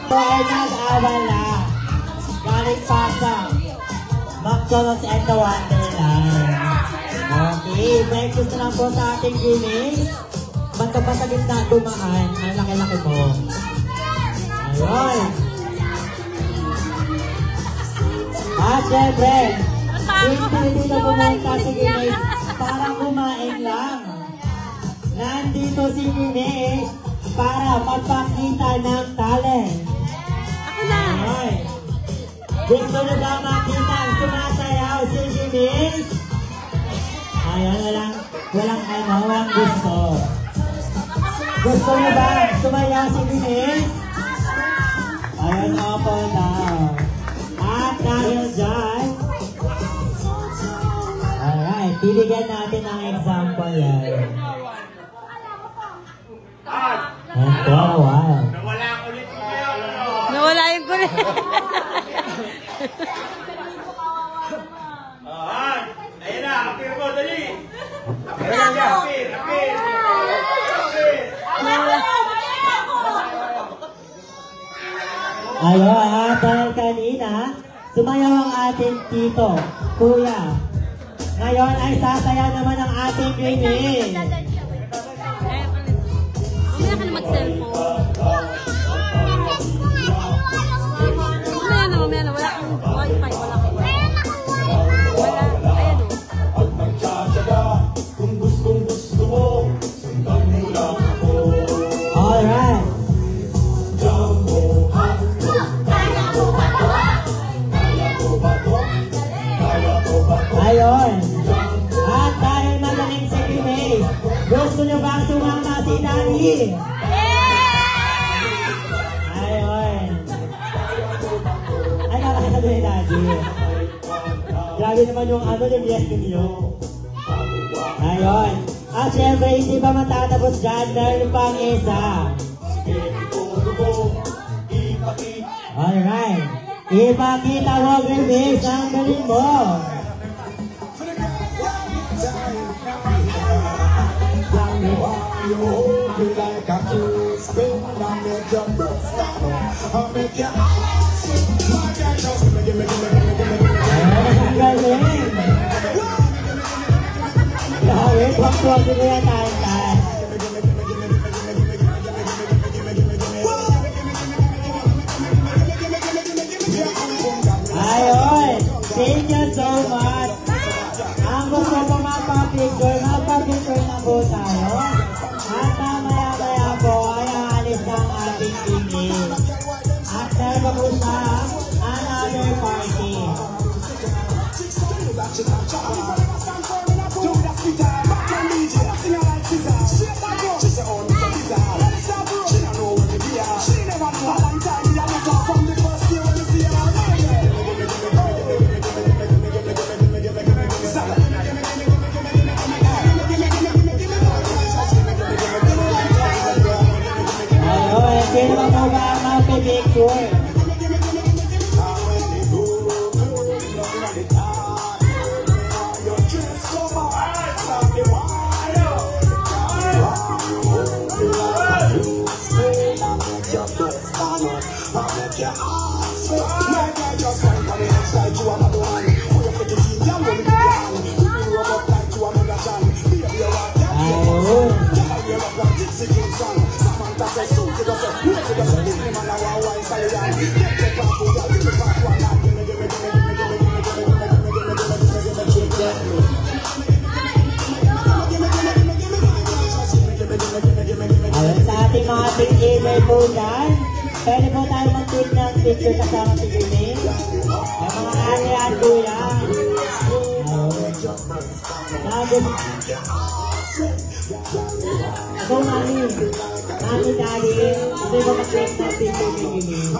Bernard Awala. Galing Pasa. McDonald's and the Wonderland. Okay, breakfast na lang po sa ating gimmicks. Magkapasagit na dumaan. Ang laki-laki mo. Ayun. At syempre, hindi na pumunta si gimmicks para kumain lang. Nandito si gimmicks para magpakita ng talent. Ako na. Ayun. Gusto nyo ba makita ang sumasayaw si gimmicks? Ayun, walang gusto. Gusto nyo ba sumayaw si gimmicks? Ayun, opo daw. At dahil dyan, alright, bibigyan natin ng example yan. And for a while. Nawala yung kulit. Ayan na, apir mo, dali. Apir. Ayun, dahil kanina, sumayaw ang ating tito, kuya. Ngayon ay sasayaw naman ang ating gimmicks. Mamaya ka na mag-cellphone. Mamaya na. Wala kang wifi. Wala. Ayan o. Alright. Ayun. At dahil magaling si gimmicks, gusto nyo bang sumama si Daddy? Ayun. Ay, nakakasado ni Daddy. Grabe naman yung yes ninyo. Ayun. At syempre, hindi ba matatapos dyan? Meron pang isa. Alright. Ipakita mo, gimmicks, ang galing mo. Ang galing. Grabe, tuwag-tuwag din yan tayo. Ayun, thank you so much. Ang gusto ko magpa-picture na po tayo. At mamaya-maya po ay aalis ng ating gimmicks. At meron po sa another party. Sino ba mo ba ang mag-picture? Sa ating mga picture po dyan, pwede po tayo mag-take ng picture kasama si gimmicks. May mga ate at kuya. So, mami, daddy, pwede po mag-take ng picture si gimmicks.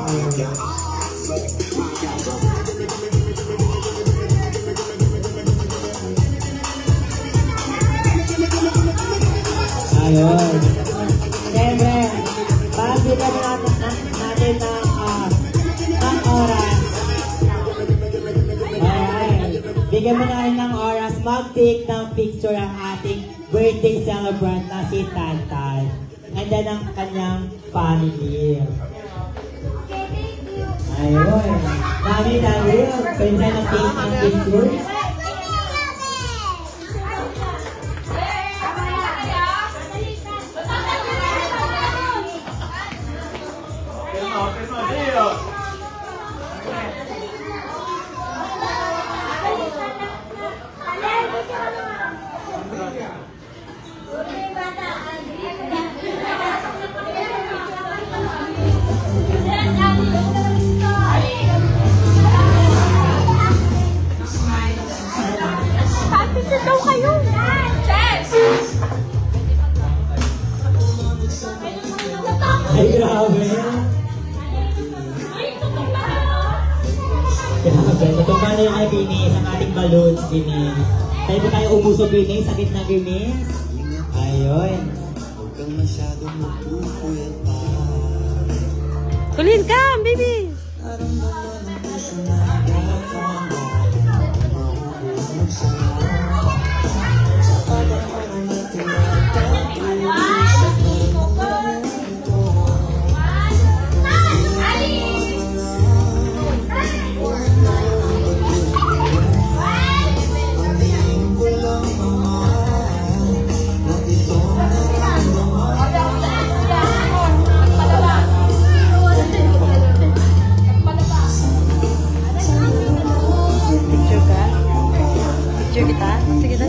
Ayun. Siyempre, bigyan natin ng oras. Alright. Bigyan mo natin ng oras mag-take ng picture ang ating birthday celebrant na si Tantan. And then ang kanyang family. Ayun. Dami tayo. Pwede tayo ng picture. Pirma, Leo. Picture daw kayo. Ay, grabe. Grabe. Natutupan na yung kay Binis, ang ating balloons, Binis. Tayo po tayo ubuso, Binis, sa gitna, Binis. Ayun. Kulin ka, baby. Picture ka? Picture kita? Sige na.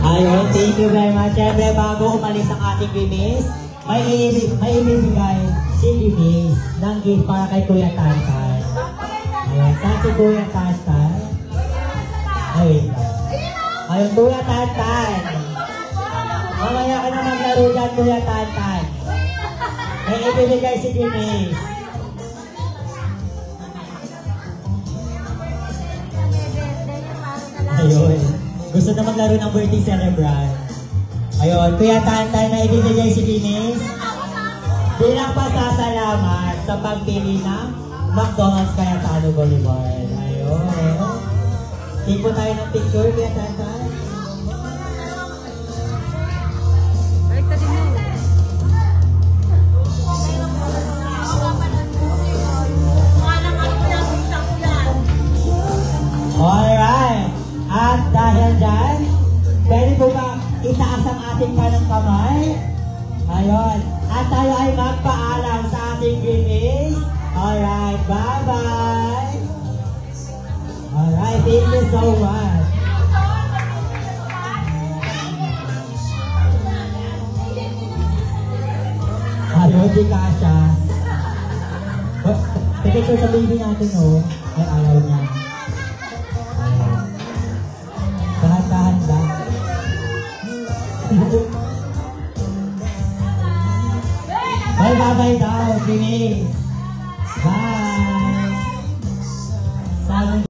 Ayun, thank you very much. Siyempre, bago umalis ang ating Binis, may ibibigay si Binis ng gift para kay Kuya Tantan. Ayun, saan si Kuya Tantan? Ayun. Ayun, Kuya Tantan. Mamaya ka na maglaro dyan, Kuya Tantan. May ibibigay si Binis. Ayun. Gusto na maglaro ng birthday celebrant. Ayun, Kuya Tantan, may ibibigay si Binis bilang pasasalamat sa pagpili ng McDonald's Cayetano Boulevard. Ayun. Take po tayo ng picture, Kuya Tantan. Balik na din mo. Alright. At dahil dyan, pwede po ba itaas ang ating kanang kamay? Ayun. At tayo ay magpaalam sa ating Binis. Alright, bye-bye. Alright, thank you so much. Ayun, di kasha. Picture sa baby natin, oh. Ay, ayaw niya. Dahan-dahan lang. Bye-bye daw, Binis.